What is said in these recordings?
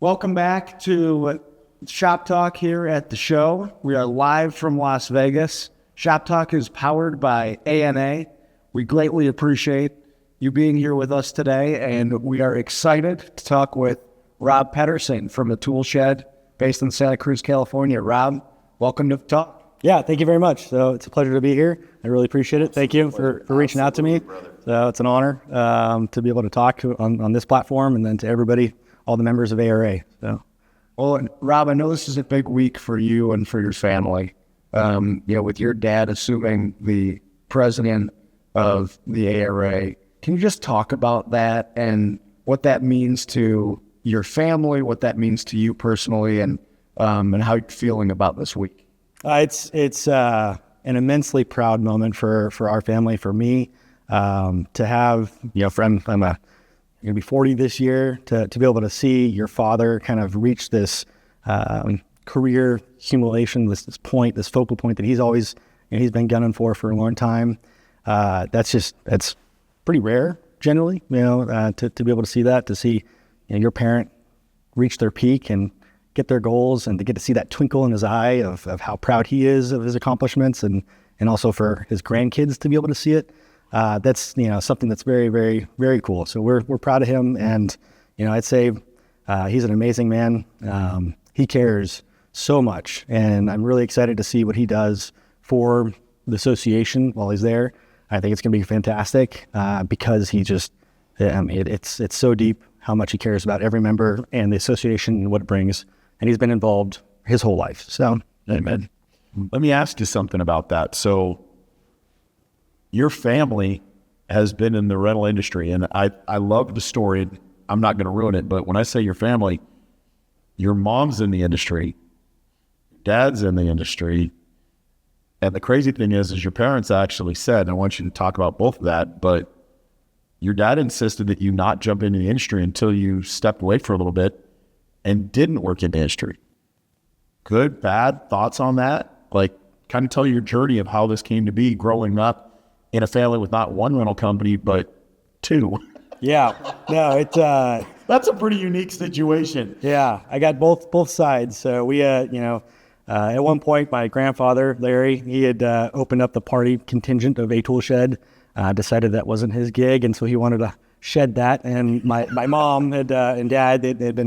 Welcome back to Shop Talk here at the show. We are live from Las Vegas. Shop Talk is powered by ANA. We greatly appreciate you being here with us today, and we are excited to talk with Rob Pedersen from the Tool Shed based in Santa Cruz, California. Rob, welcome to the talk. Yeah, thank you very much. So it's a pleasure to be here. I really appreciate it. Thank you for reaching out to me. So it's an honor to be able to talk on this platform and then to everybody, all the members of ARA. So, well, and Rob, I know this is a big week for you and for your family. With your dad assuming the president of the ARA. Can you just talk about that and what that means to your family, what that means to you personally, and how you're feeling about this week? It's an immensely proud moment for our family, for me, to have, I'm going to be 40 this year, to be able to see your father kind of reach this career accumulation, this focal point that he's always, he's been gunning for a long time. That's pretty rare generally, to be able to see that, to see your parent reach their peak and get their goals, and to get to see that twinkle in his eye of how proud he is of his accomplishments, and also for his grandkids to be able to see it. That's, something that's very, very, very cool. So we're proud of him. And, I'd say, he's an amazing man. He cares so much, and I'm really excited to see what he does for the association while he's there. I think it's going to be fantastic, because he just, it's so deep how much he cares about every member and the association and what it brings. And he's been involved his whole life. So, amen. Let me ask you something about that. So your family has been in the rental industry, and I love the story. I'm not going to ruin it, but when I say your family, your mom's in the industry, dad's in the industry. And the crazy thing is your parents actually said, and I want you to talk about both of that, but your dad insisted that you not jump into the industry until you stepped away for a little bit and didn't work in the industry. Good, bad thoughts on that? Like, kind of tell your journey of how this came to be growing up in a family with not one rental company, but two. Yeah, no, it's that's a pretty unique situation. Yeah, I got both sides. So we, at one point, my grandfather Larry, he had opened up the party contingent of a tool shed. Decided that wasn't his gig, and so he wanted to shed that. And my mom and dad, they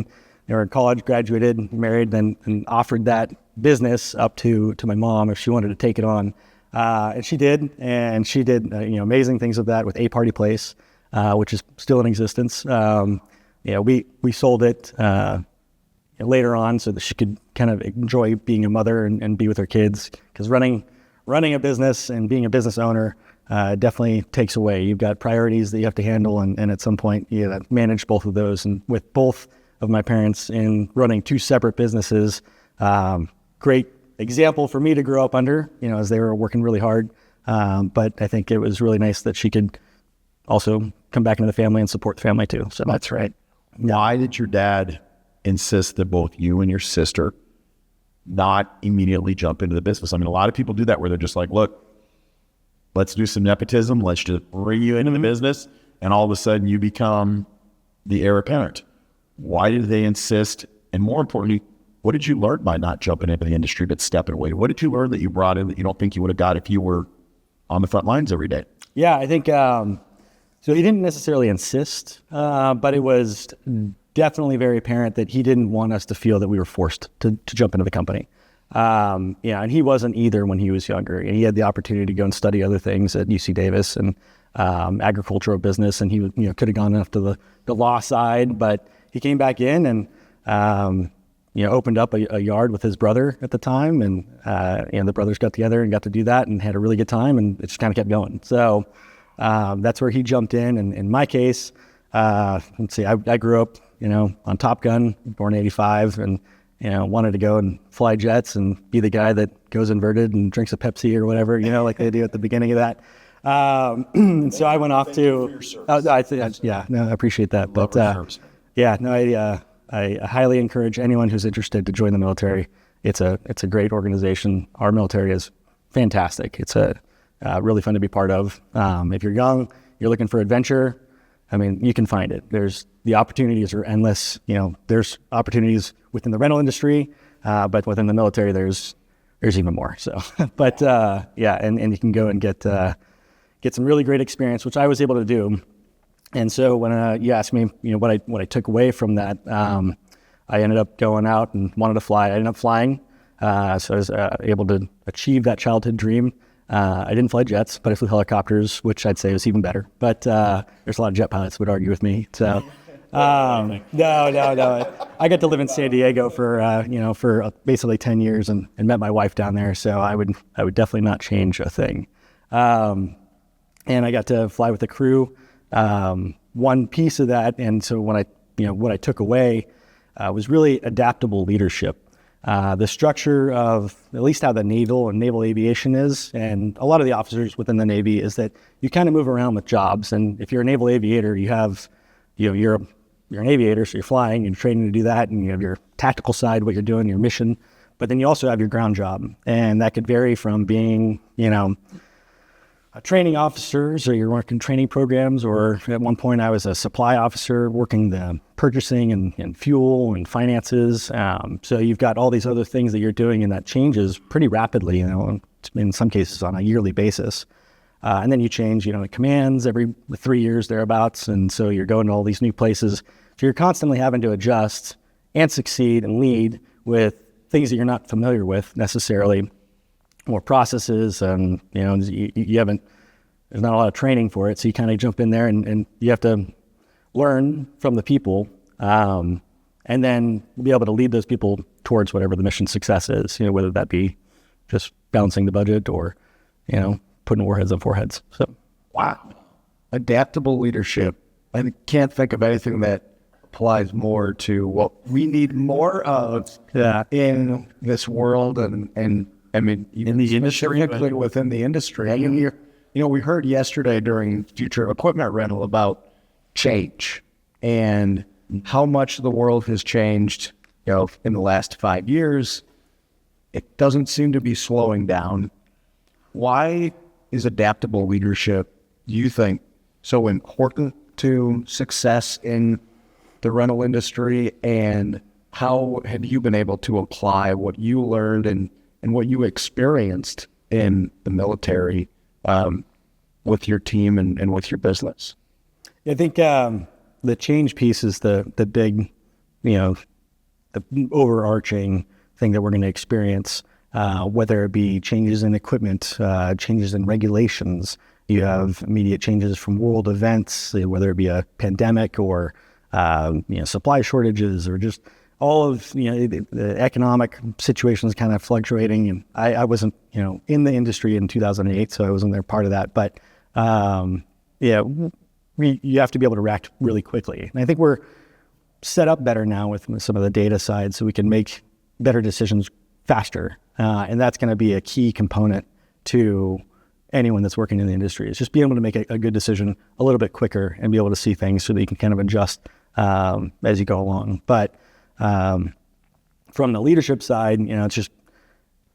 were in college, graduated, married, and offered that business up to my mom if she wanted to take it on. And she did, amazing things with that, with A Party Place, which is still in existence. We sold it later on so that she could kind of enjoy being a mother and be with her kids, because running a business and being a business owner definitely takes away. You've got priorities that you have to handle, and at some point you got to manage both of those. And with both of my parents in running two separate businesses, great example for me to grow up under, as they were working really hard. But I think it was really nice that she could also come back into the family and support the family too. So that's right. Why did your dad insist that both you and your sister not immediately jump into the business? I mean, a lot of people do that where they're just like, look, let's do some nepotism. Let's just bring you into the business. And all of a sudden you become the heir apparent. Why did they insist? And more importantly, what did you learn by not jumping into the industry, but stepping away? What did you learn that you brought in that you don't think you would have got if you were on the front lines every day? Yeah, I think, so he didn't necessarily insist, but it was definitely very apparent that he didn't want us to feel that we were forced to jump into the company. And he wasn't either when he was younger. And he had the opportunity to go and study other things at UC Davis and agricultural business, and he could have gone after the law side, but he came back in and opened up a yard with his brother at the time, and the brothers got together and got to do that and had a really good time, and it just kind of kept going. So that's where he jumped in. And in my case, let's see, I grew up on Top Gun, born in '85, and wanted to go and fly jets and be the guy that goes inverted and drinks a Pepsi or whatever, like they do at the beginning of that. And so I went off to, I appreciate that. But I highly encourage anyone who's interested to join the military. It's a great organization. Our military is fantastic. It's really fun to be part of. If you're young, you're looking for adventure, I mean, you can find it. The opportunities are endless. There's opportunities within the rental industry, but within the military, there's even more. So, but and you can go and get some really great experience, which I was able to do. And so when you asked me, what I took away from that, I ended up going out and wanted to fly. I ended up flying, so I was able to achieve that childhood dream. I didn't fly jets, but I flew helicopters, which I'd say was even better. But there's a lot of jet pilots would argue with me. So no. I got to live in San Diego for basically 10 years and met my wife down there. So I would definitely not change a thing. And I got to fly with the crew. One piece of that, and so what I took away was really adaptable leadership. The structure of at least how the naval and naval aviation is, and a lot of the officers within the Navy, is that you kind of move around with jobs. And if you're a naval aviator, you're an aviator, so you're flying, you're training to do that, and you have your tactical side, what you're doing, your mission. But then you also have your ground job, and that could vary from being, a training officer, so you're working training programs, or at one point I was a supply officer working the purchasing and fuel and finances. So you've got all these other things that you're doing, and that changes pretty rapidly, in some cases on a yearly basis. And then you change, commands every 3 years thereabouts. And so you're going to all these new places. So you're constantly having to adjust and succeed and lead with things that you're not familiar with necessarily, more processes, and you haven't, there's not a lot of training for it, so you kind of jump in there and you have to learn from the people, and then be able to lead those people towards whatever the mission success is, whether that be just balancing the budget or putting warheads on foreheads. So Wow. Adaptable leadership. I can't think of anything that applies more to what we need more of in this world, and I mean, In the industry, specifically within the industry. I mean, we heard yesterday during future equipment rental about change and how much the world has changed, in the last 5 years. It doesn't seem to be slowing down. Why is adaptable leadership, do you think, so important to success in the rental industry? And how have you been able to apply what you learned and what you experienced in the military with your team and with your business? I think the change piece is the big, the overarching thing that we're going to experience, whether it be changes in equipment, changes in regulations. You have immediate changes from world events, whether it be a pandemic or supply shortages, or just all of the economic situations kind of fluctuating. And I wasn't in the industry in 2008, so I wasn't there part of that. But you have to be able to react really quickly. And I think we're set up better now with some of the data side, so we can make better decisions faster. And that's going to be a key component to anyone that's working in the industry, is just being able to make a good decision a little bit quicker and be able to see things so that you can kind of adjust as you go along. But from the leadership side, it's just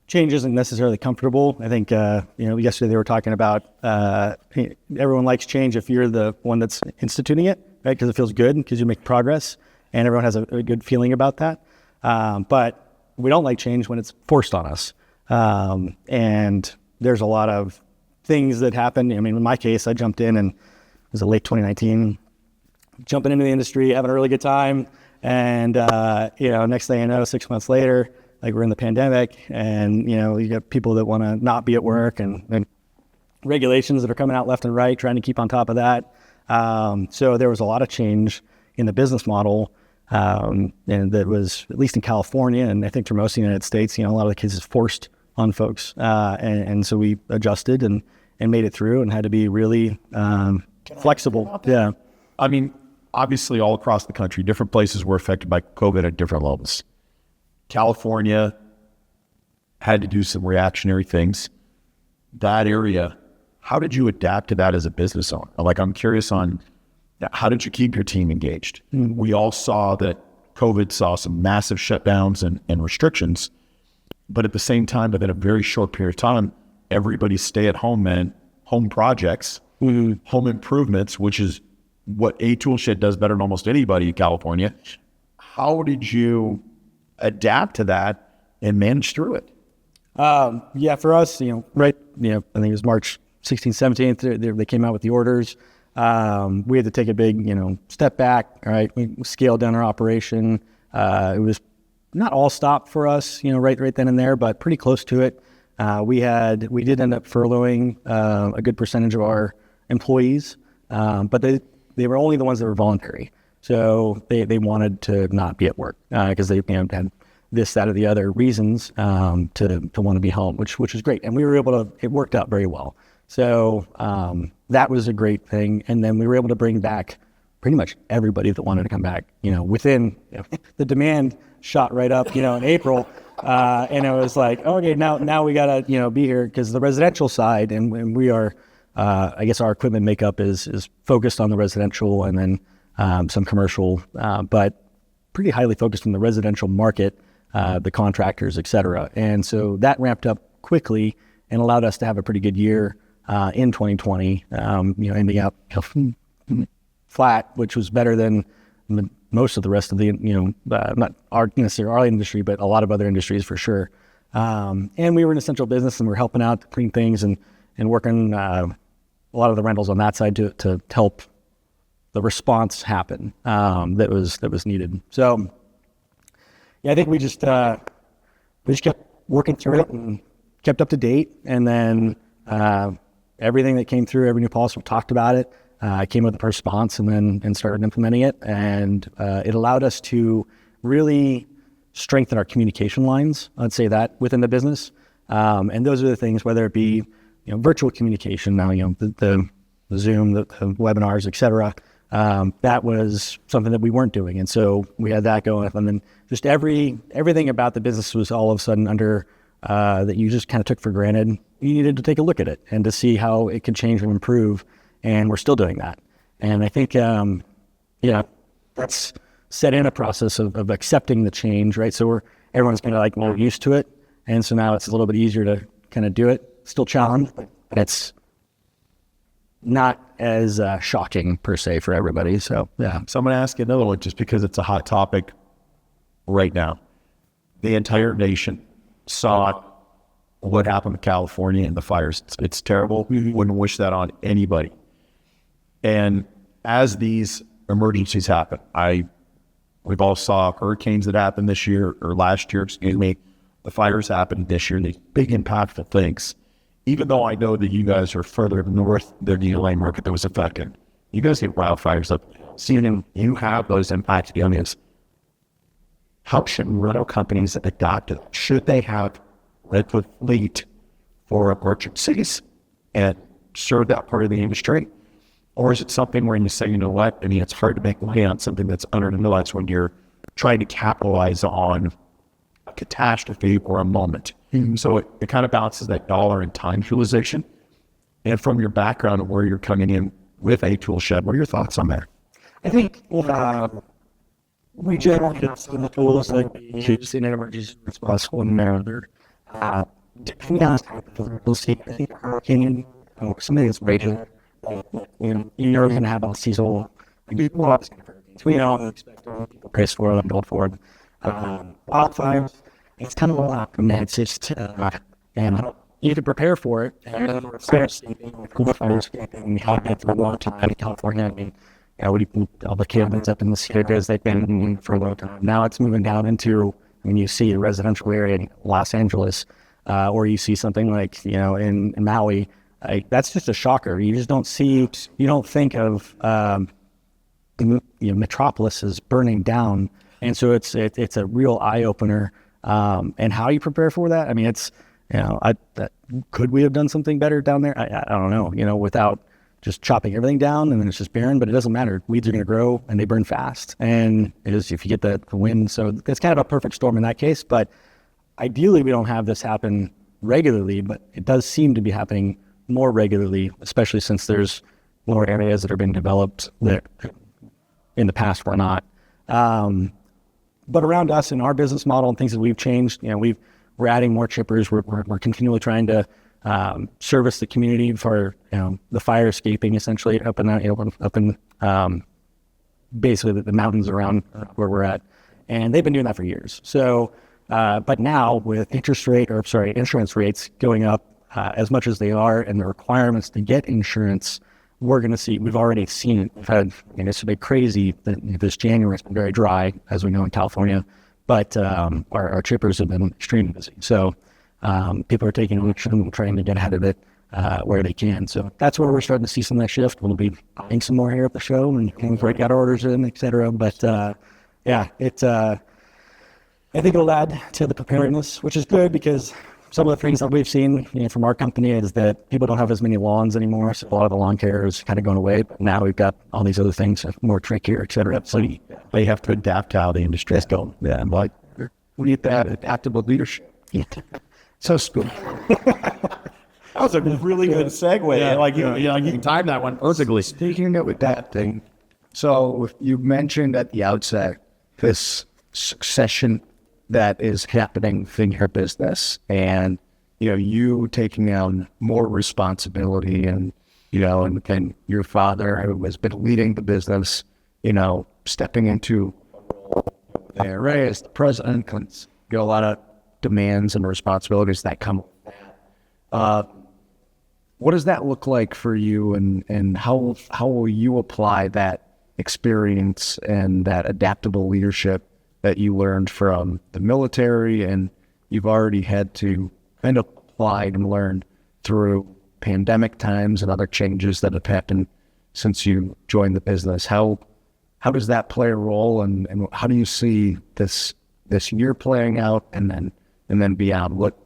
change isn't necessarily comfortable. I think, yesterday they were talking about everyone likes change if you're the one that's instituting it, right? Because it feels good, because you make progress, and everyone has a good feeling about that. But we don't like change when it's forced on us. And there's a lot of things that happen. I mean, in my case, I jumped in, and it was late 2019, jumping into the industry, having a really good time. And, next thing I know, 6 months later, like, we're in the pandemic, and, you got people that want to not be at work, and regulations that are coming out left and right, trying to keep on top of that. So there was a lot of change in the business model. And that was, at least in California, and I think through most of the United States, a lot of the cases forced on folks. And so we adjusted and made it through, and had to be really flexible. Yeah. I mean, obviously all across the country, different places were affected by COVID at different levels. California had to do some reactionary things. That area, how did you adapt to that as a business owner? Like, I'm curious on, how did you keep your team engaged? Mm-hmm. We all saw that COVID saw some massive shutdowns and restrictions, but at the same time, within a very short period of time, everybody's stay-at-home meant home projects, home improvements, which is what a tool shed does better than almost anybody in California. How did you adapt to that and manage through it? Yeah, for us, I think it was March 16th, 17th, they came out with the orders. We had to take a big, step back. All right, we scaled down our operation. It was not all stop for us, right then and there, but pretty close to it. We did end up furloughing a good percentage of our employees, but they were only the ones that were voluntary. So they wanted to not be at work because they had this, that, or the other reasons to want to be home, which was great. And we were able to, it worked out very well. So that was a great thing. And then we were able to bring back pretty much everybody that wanted to come back, within the demand shot right up, in April. And it was like, okay, now we got to, be here because the residential side and we are, I guess our equipment makeup is focused on the residential and then some commercial, but pretty highly focused on the residential market, the contractors, et cetera. And so that ramped up quickly and allowed us to have a pretty good year in 2020, ending up flat, which was better than most of the rest of the, not necessarily our industry, but a lot of other industries for sure. And we were an essential business and we were helping out to clean things and working a lot of the rentals on that side to help the response happen that was needed. So yeah, I think we just kept working through it and kept up to date. And then everything that came through, every new policy, we talked about it. Came with a response and started implementing it. And it allowed us to really strengthen our communication lines, I'd say that, within the business. And those are the things, whether it be virtual communication now, the Zoom, the webinars, et cetera. That was something that we weren't doing. And so we had that going. And then just everything about the business was all of a sudden under that you just kind of took for granted. You needed to take a look at it and to see how it could change and improve. And we're still doing that. And I think, that's set in a process of accepting the change, right? So everyone's kind of more used to it. And so now it's a little bit easier to kind of do it. Still challenged, but it's not as shocking per se for everybody. So, yeah. So I'm going to ask you another one just because it's a hot topic right now. The entire nation saw what happened to California and the fires. It's terrible. We wouldn't wish that on anybody. And as these emergencies happen, we've all saw hurricanes that happened this year or last year, the fires happened this year, these big impactful things. Even though I know that you guys are further north than the LA market that was affected, you guys get wildfires up. Seeing you have those impacts on this. How should rental companies adopt it? Should they have rental fleet for emergencies and serve that part of the industry? Or is it something where you say, what? I mean, it's hard to make money on something that's underutilized when you're trying to capitalize on a catastrophe or a moment. Mm-hmm. So it kind of balances that dollar and time utilization. And from your background and where you're coming in with a tool shed, what are your thoughts on that? I think we generally have some of the tools that we use in an emergency response one way or another. Depending on the type of emergency, I think a hurricane, something that's regular, you're going to have a seasonal. We don't expect people brace for them going forward. Wildfires, it's kind of a lot. It's just, and you can prepare for it. And fire escaping, we have been for a long time in California. I mean, all the cabins up in the Sierras, they've been for a long time. Now it's moving down into, you see a residential area in Los Angeles, or you see something like, in Maui. That's just a shocker. You just don't think of metropolis is burning down, and so it's a real eye opener. And how you prepare for that? I mean, it's could we have done something better down there? I don't know. Without just chopping everything down and then it's just barren. But it doesn't matter. Weeds are going to grow and they burn fast. And it is if you get the wind. So it's kind of a perfect storm in that case. But ideally, we don't have this happen regularly. But it does seem to be happening more regularly, especially since there's more areas that are being developed that in the past were not. But around us in our business model and things that we've changed, we're adding more chippers. We're continually trying to service the community for the fire escaping essentially up in basically the mountains around where we're at. And they've been doing that for years. So, but now with insurance rates going up as much as they are, and the requirements to get insurance, we've already seen it. We've had, it's been crazy that this January has been very dry, as we know in California, but our chippers have been extremely busy. So people are taking action and trying to get ahead of it where they can. So that's where we're starting to see some of that shift. We'll be buying some more here at the show and break out orders in, et cetera. But I think it'll add to the preparedness, which is good because some of the things that we've seen from our company is that people don't have as many lawns anymore. So a lot of the lawn care is kind of going away. But now we've got all these other things, more trickier, et cetera. So They have to adapt to how the industry is going. yeah, Like, We need that adaptable leadership. so school. that was a really good segue. You timed that one perfectly. Speaking of adapting, so you mentioned at the outset this succession that is happening in your business, and you taking on more responsibility, and and your father, who has been leading the business, stepping into the ARA as the president, and a lot of demands and responsibilities that come with that. What does that look like for you, and how will you apply that experience and that adaptable leadership that you learned from the military, and you've already had to kind of apply and learn through pandemic times and other changes that have happened since you joined the business? How does that play a role, and how do you see this year playing out, and then beyond? What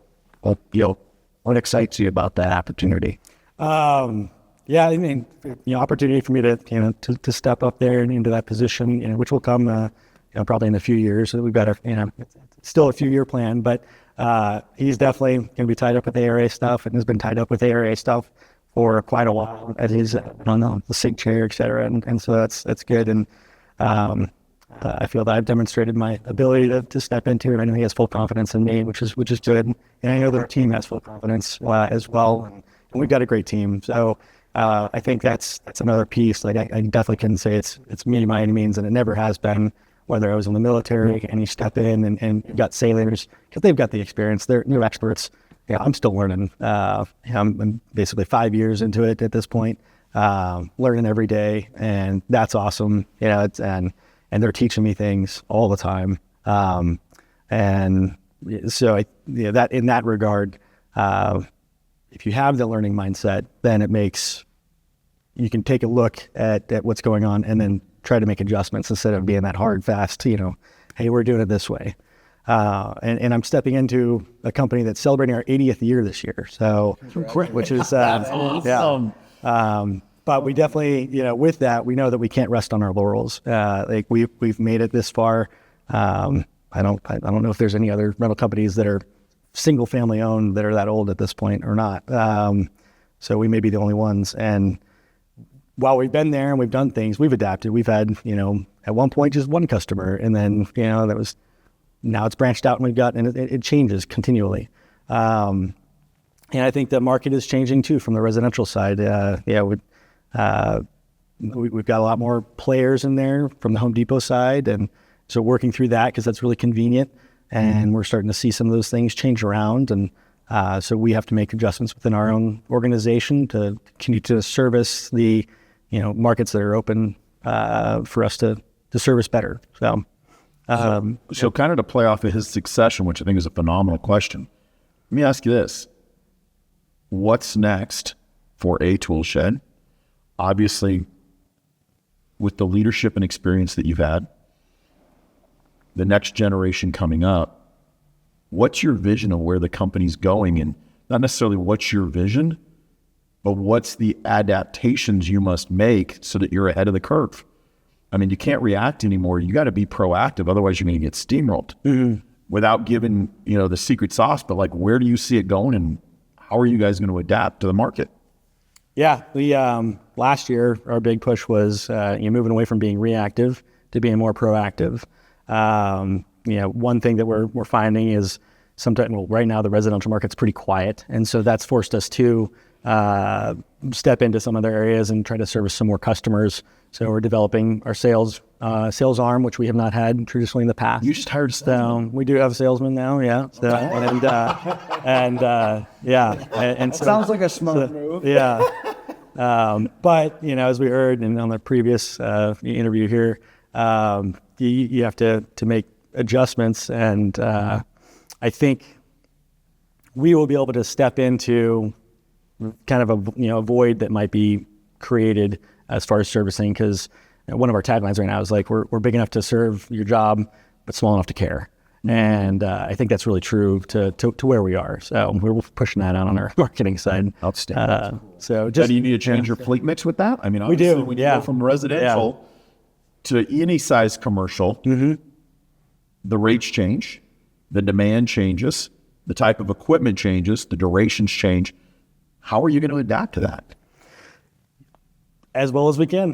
excites you about that opportunity? Yeah, I mean, opportunity for me to step up there and into that position, which will come, probably in a few years. So we've got it's still a few year plan, but he's definitely going to be tied up with ARA stuff, and has been tied up with ARA stuff for quite a while at his, the SIG chair, et cetera. And so that's good. And I feel that I've demonstrated my ability to step into it. I know he has full confidence in me, which is good. And I know the team has full confidence as well. And we've got a great team. So I think that's another piece. Like I definitely couldn't say it's me by any means, and it never has been. Whether I was in the military and you step in and you've got sailors, because they've got the experience, they're new experts. Yeah, I'm still learning. I'm basically 5 years into it at this point, learning every day, and that's awesome. And they're teaching me things all the time. And so that in that regard, if you have the learning mindset, then you can take a look at what's going on and then try to make adjustments instead of being that hard, fast, hey, we're doing it this way. And I'm stepping into a company that's celebrating our 80th year this year. So, which is, That's awesome. yeah. But we definitely, with that, we know that we can't rest on our laurels. Like we've made it this far. I don't know if there's any other rental companies that are single family owned that are that old at this point or not. So we may be the only ones. And while we've been there and we've done things, we've adapted. We've had, at one point just one customer, and then, now it's branched out, and it changes continually. And I think the market is changing too from the residential side. We've got a lot more players in there from the Home Depot side. And so working through that, because that's really convenient, and we're starting to see some of those things change around. And so we have to make adjustments within our own organization to continue to service the markets that are open for us to service better. So kind of to play off of his succession, which I think is a phenomenal question, let me ask you this. What's next for A Tool Shed? Obviously, with the leadership and experience that you've had, the next generation coming up, what's your vision of where the company's going? And not necessarily what's your vision, but what's the adaptations you must make so that you're ahead of the curve? I mean, you can't react anymore. You got to be proactive. Otherwise, you're going to get steamrolled without giving, the secret sauce. But where do you see it going, and how are you guys going to adapt to the market? Yeah, we last year our big push was moving away from being reactive to being more proactive. One thing that we're finding is sometimes, right now the residential market's pretty quiet, and so that's forced us to step into some other areas and try to service some more customers. So we're developing our sales arm, which we have not had traditionally in the past. You just hired a salesman. So we do have a salesman now, yeah. So, and so, Sounds like a smart move. yeah. But as we heard on the previous interview here, you have to make adjustments, and I think we will be able to step into kind of a void that might be created as far as servicing, because one of our taglines right now is like we're big enough to serve your job, but small enough to care. And I think that's really true to where we are. So we're pushing that out on our marketing side. Outstanding. So do you need to change your fleet mix with that? I mean, we do. When you go from residential to any size commercial, the rates change, the demand changes, the type of equipment changes, the durations change. How are you going to adapt to that? As well as we can.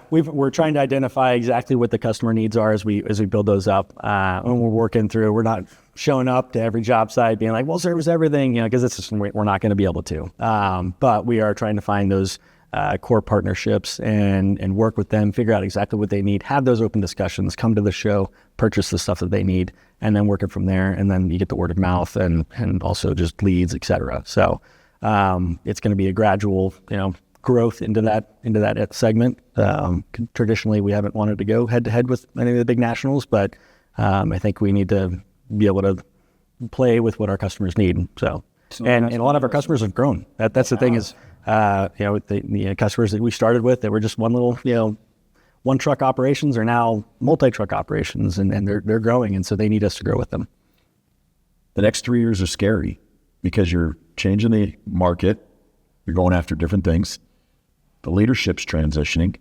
We're trying to identify exactly what the customer needs are as we build those up. When we're working through, we're not showing up to every job site being like, we'll service everything, because it's just, we're not going to be able to. But we are trying to find those core partnerships and work with them, figure out exactly what they need, have those open discussions, come to the show, purchase the stuff that they need, and then work it from there. And then you get the word of mouth and also just leads, et cetera. So it's going to be a gradual, growth into that segment. Traditionally, we haven't wanted to go head to head with any of the big nationals, but I think we need to be able to play with what our customers need. So and a lot of our customers have grown. That's the thing is, the customers that we started with that were just one little, one truck operations are now multi-truck operations, and they're growing, and so they need us to grow with them. The next 3 years are scary because you're changing the market, you're going after different things. The leadership's transitioning.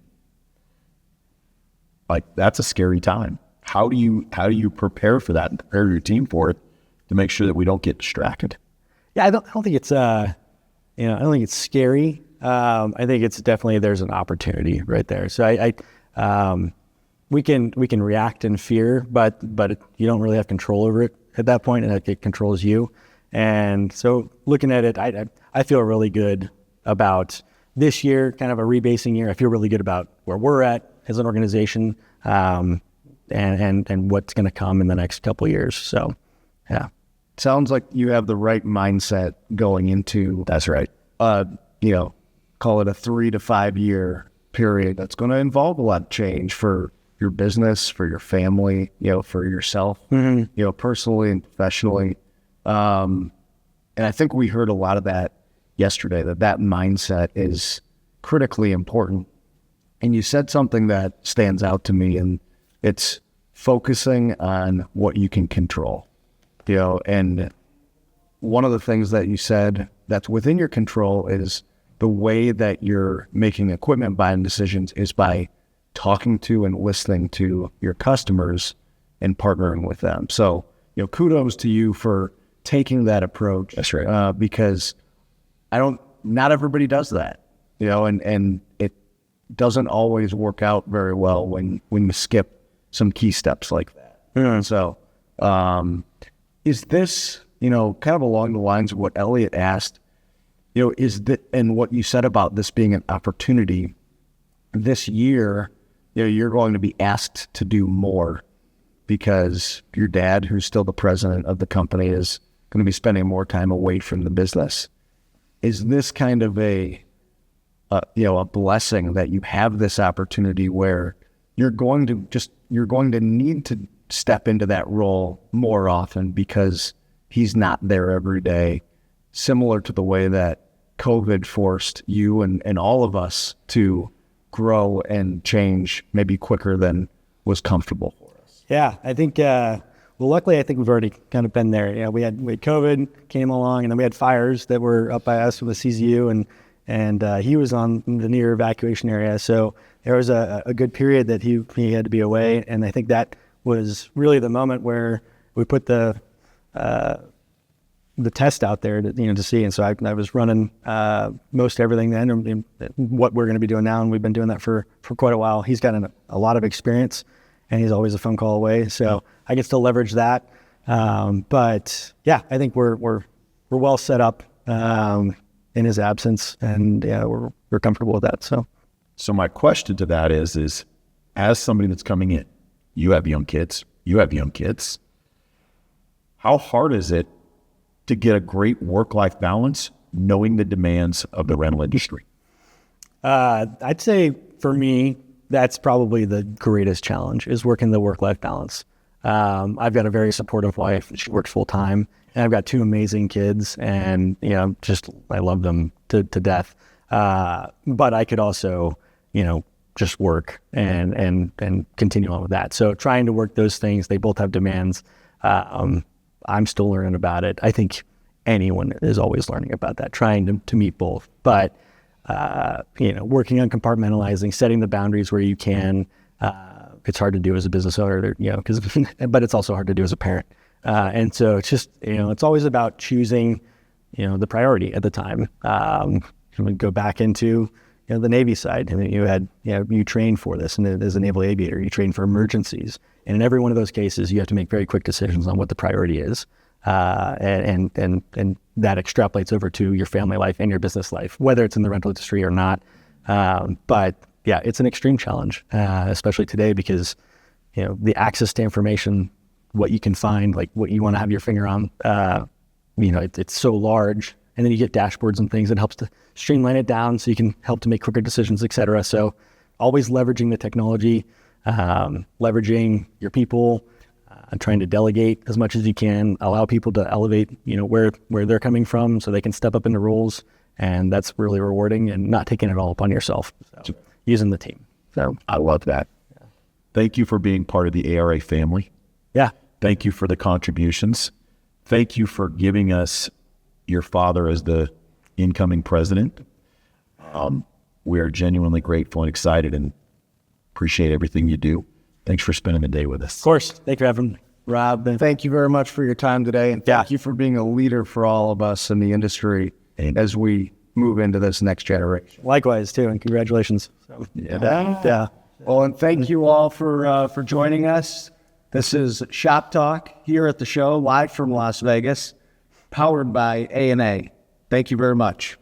Like, that's a scary time. How do you prepare for that and prepare your team for it to make sure that we don't get distracted? Yeah, I don't think it's I don't think it's scary. I think it's definitely, there's an opportunity right there. So we can react in fear, but you don't really have control over it at that point, and it controls you. And so looking at it, I feel really good about this year, kind of a rebasing year. I feel really good about where we're at as an organization, and what's going to come in the next couple of years. So, yeah. Sounds like you have the right mindset going into. That's right. Call it a 3 to 5 year period that's going to involve a lot of change for your business, for your family, for yourself, personally and professionally. And I think we heard a lot of that yesterday, that mindset is critically important. And you said something that stands out to me, and it's focusing on what you can control. And one of the things that you said that's within your control is the way that you're making equipment buying decisions is by talking to and listening to your customers and partnering with them. So, kudos to you for taking that approach. That's right. Because not everybody does that, and it doesn't always work out very well when you skip some key steps like that. Mm-hmm. So, is this, kind of along the lines of what Elliott asked, and what you said about this being an opportunity this year, you're going to be asked to do more because your dad, who's still the president of the company, is going to be spending more time away from the business. Is this kind of a blessing that you have this opportunity where you're going to need to step into that role more often because he's not there every day, similar to the way that COVID forced you and all of us to grow and change maybe quicker than was comfortable for us? Yeah, I think, luckily, I think we've already kind of been there. We had COVID came along, and then we had fires that were up by us with the CZU, and he was on the near evacuation area. So there was a good period that he had to be away. And I think that was really the moment where we put the test out there to see. And so I was running most everything then, and what we're going to be doing now. And we've been doing that for quite a while. He's got a lot of experience, and he's always a phone call away. So I can still leverage that. But yeah, I think we're well set up. in his absence, and yeah, we're comfortable with that. So my question to that is as somebody that's coming in, you have young kids, how hard is it to get a great work-life balance knowing the demands of the rental industry? I'd say for me, that's probably the greatest challenge, is working the work-life balance. I've got a very supportive wife. She works full-time, and I've got 2 amazing kids, and I love them to death. But I could also, just work and continue on with that. So trying to work those things, they both have demands. I'm still learning about it. I think anyone is always learning about that, trying to meet both. But working on compartmentalizing, setting the boundaries where you can. It's hard to do as a business owner, but it's also hard to do as a parent. And so it's just, it's always about choosing, the priority at the time. Go back into, the Navy side. I mean, you train for this, and as a naval aviator, you train for emergencies. And in every one of those cases, you have to make very quick decisions on what the priority is. And that extrapolates over to your family life and your business life, whether it's in the rental industry or not. But yeah, it's an extreme challenge, especially today, because, the access to information, what you can find, like what you want to have your finger on, it's so large. And then you get dashboards and things that helps to streamline it down so you can help to make quicker decisions, et cetera. So always leveraging the technology, leveraging your people, trying to delegate as much as you can, allow people to elevate, where they're coming from so they can step up into roles. And that's really rewarding, and not taking it all upon yourself. So using the team. So I love that. Yeah. Thank you for being part of the ARA family. Yeah. Thank you for the contributions. Thank you for giving us your father as the incoming president. We are genuinely grateful and excited, and appreciate everything you do. Thanks for spending the day with us. Of course. Thank you for having me, Rob. Thank you very much for your time today, and thank you for being a leader for all of us in the industry as we move into this next generation. Likewise, too, and congratulations. Yeah. Well, and thank you all for joining us. This is Shop Talk here at the show, live from Las Vegas, powered by ARA. Thank you very much.